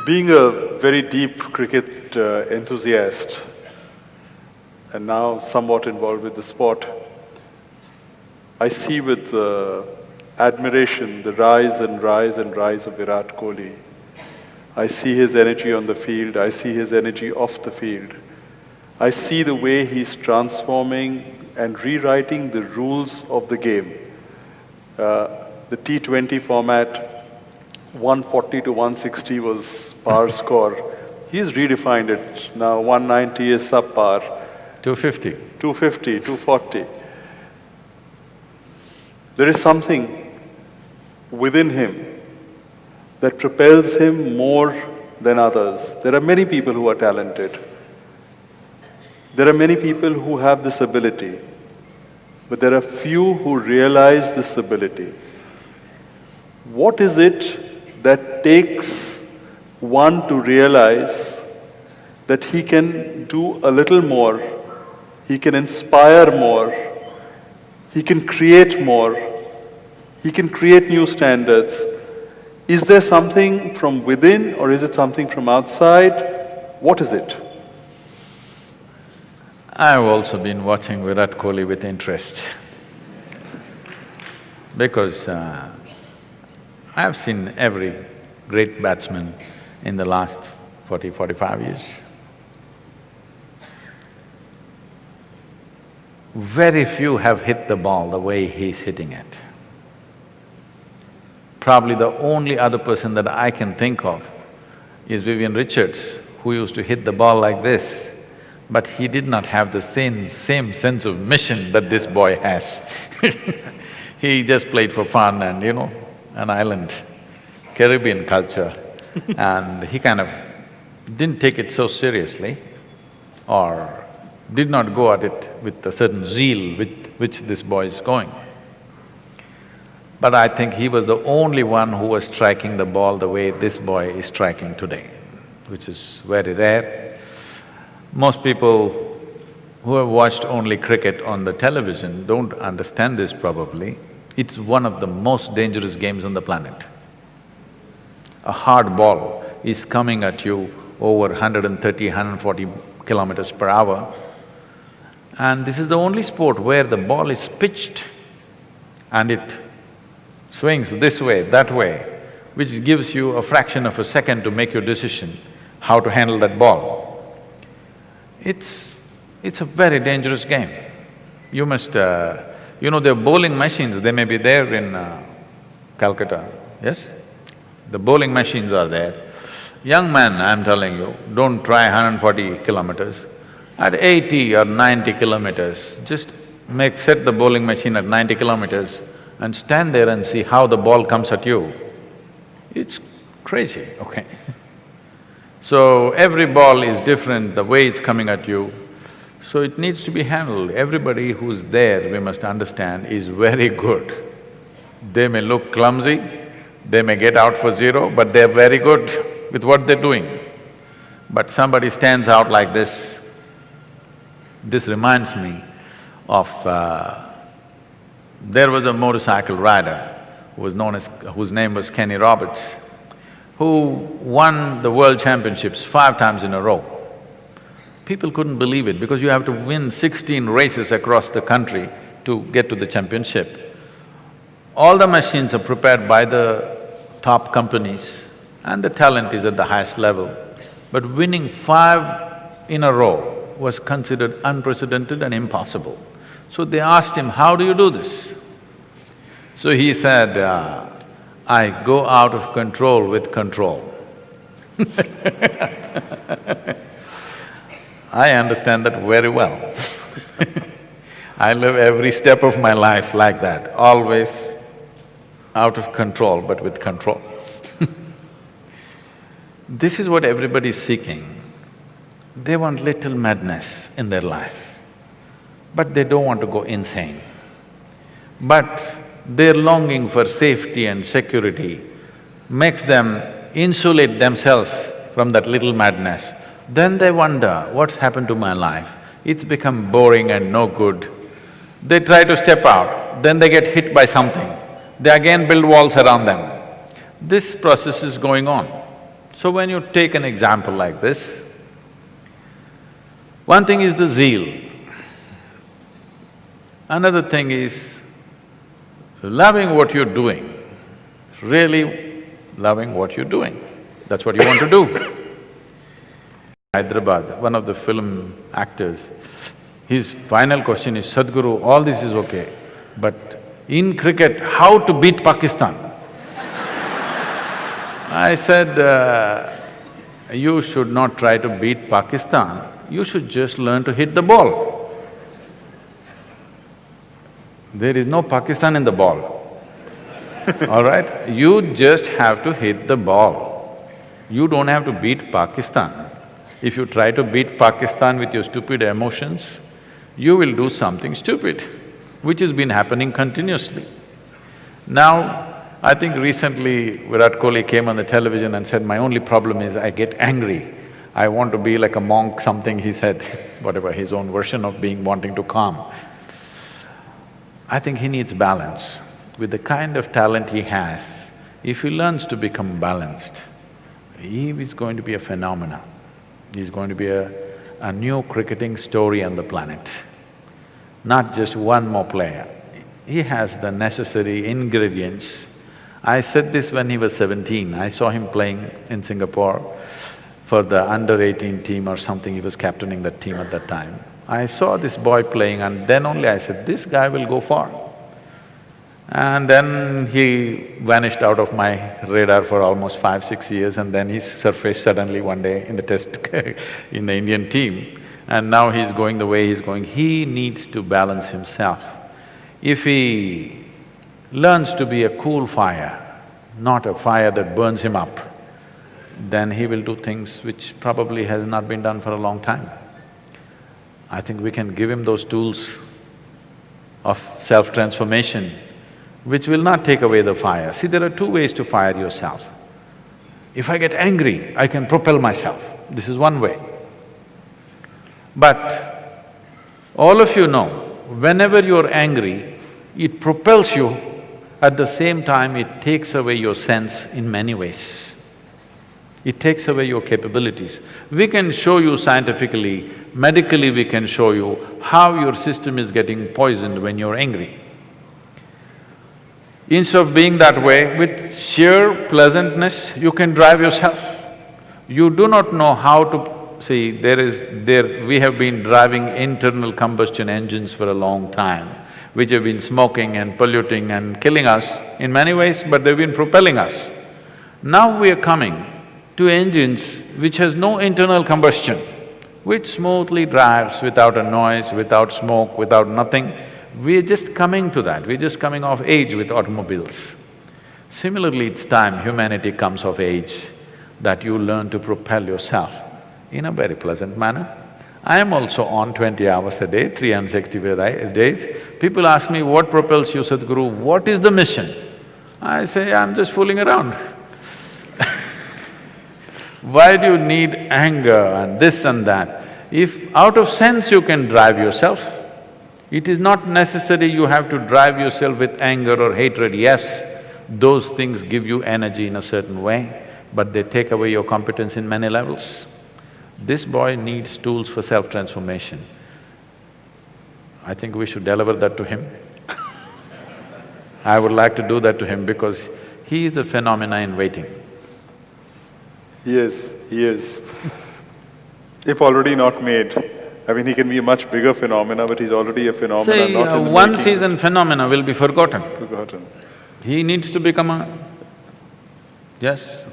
Being a very deep cricket enthusiast and now somewhat involved with the sport, I see with admiration the rise and rise and rise of Virat Kohli. I see his energy on the field, I see his energy off the field. I see the way he's transforming and rewriting the rules of the game. The T20 format, 140 to 160 was par score. He's redefined it. Now 190 is subpar. 250. 250, 240. There is something within him that propels him more than others. There are many people who are talented. There are many people who have this ability, but there are few who realize this ability. What is it that takes one to realize that he can do a little more, he can inspire more, he can create more, he can create new standards? Is there something from within or is it something from outside? What is it? I've also been watching Virat Kohli with interest because I've seen every great batsman in the last 40–45 years. Very few have hit the ball the way he's hitting it. Probably the only other person that I can think of is Vivian Richards, who used to hit the ball like this, but he did not have the same sense of mission that this boy has. He just played for fun and, an island, Caribbean culture, and he kind of didn't take it so seriously or did not go at it with a certain zeal with which this boy is going. But I think he was the only one who was striking the ball the way this boy is striking today, which is very rare. Most people who have watched only cricket on the television don't understand this probably. It's one of the most dangerous games on the planet. A hard ball is coming at you over 130, 140 kilometers per hour, and this is the only sport where the ball is pitched and it swings this way, that way, which gives you a fraction of a second to make your decision how to handle that ball. It's a very dangerous game. You must… there are bowling machines, they may be there in Calcutta, yes? The bowling machines are there. Young man, I'm telling you, don't try 140 kilometers. At 80 or 90 kilometers, just set the bowling machine at 90 kilometers and stand there and see how the ball comes at you. It's crazy, okay? So every ball is different, the way it's coming at you, so it needs to be handled. Everybody who's there, we must understand, is very good. They may look clumsy, they may get out for zero, but they're very good with what they're doing. But somebody stands out like this. This reminds me of… there was a motorcycle rider whose name was Kenny Roberts, who won the world championships 5 times in a row. People couldn't believe it because you have to win 16 races across the country to get to the championship. All the machines are prepared by the top companies and the talent is at the highest level. But winning 5 in a row was considered unprecedented and impossible. So they asked him, how do you do this? So he said, I go out of control with control. I understand that very well. I live every step of my life like that, always out of control but with control. This is what everybody is seeking. They want little madness in their life, but they don't want to go insane. But their longing for safety and security makes them insulate themselves from that little madness. Then they wonder, what's happened to my life? It's become boring and no good. They try to step out, then they get hit by something. They again build walls around them. This process is going on. So when you take an example like this, one thing is the zeal. Another thing is loving what you're doing, really loving what you're doing. That's what you want to do. Hyderabad, one of the film actors, his final question is, Sadhguru, all this is okay, but in cricket, how to beat Pakistan? I said, you should not try to beat Pakistan, you should just learn to hit the ball. There is no Pakistan in the ball, all right? You just have to hit the ball. You don't have to beat Pakistan. If you try to beat Pakistan with your stupid emotions, you will do something stupid, which has been happening continuously. Now, I think recently Virat Kohli came on the television and said, my only problem is I get angry. I want to be like a monk, something he said, whatever, his own version of being wanting to calm. I think he needs balance. With the kind of talent he has, if he learns to become balanced, he is going to be a phenomenon. He's going to be a new cricketing story on the planet, not just one more player. He has the necessary ingredients. I said this when he was 17, I saw him playing in Singapore for the under-18 team or something, he was captaining that team at that time. I saw this boy playing and then only I said, this guy will go far. And then he vanished out of my radar for almost 5–6 years and then he surfaced suddenly one day in the test in the Indian team. And now he's going the way he's going. He needs to balance himself. If he learns to be a cool fire, not a fire that burns him up, then he will do things which probably has not been done for a long time. I think we can give him those tools of self-transformation, which will not take away the fire. See, there are two ways to fire yourself. If I get angry, I can propel myself, this is one way. But all of you know, whenever you're angry, it propels you, at the same time it takes away your sense in many ways. It takes away your capabilities. We can show you scientifically, medically we can show you how your system is getting poisoned when you're angry. Instead of being that way, with sheer pleasantness, you can drive yourself. You do not know how to… See, we have been driving internal combustion engines for a long time, which have been smoking and polluting and killing us in many ways, but they've been propelling us. Now we are coming to engines which has no internal combustion, which smoothly drives without a noise, without smoke, without nothing. We're just coming to that, we're just coming of age with automobiles. Similarly, it's time humanity comes of age that you learn to propel yourself in a very pleasant manner. I am also on 20 hours a day, 365 days. People ask me, what propels you, Sadhguru? What is the mission? I say, I'm just fooling around. Why do you need anger and this and that? If out of sense you can drive yourself, it is not necessary you have to drive yourself with anger or hatred. Yes, those things give you energy in a certain way, but they take away your competence in many levels. This boy needs tools for self-transformation. I think we should deliver that to him. I would like to do that to him because he is a phenomena in waiting. Yes, he is. If already not made, I mean, he can be a much bigger phenomena, but he's already a phenomena, See, not in the one making. season phenomena will be forgotten. Forgotten. He needs to become a… Yes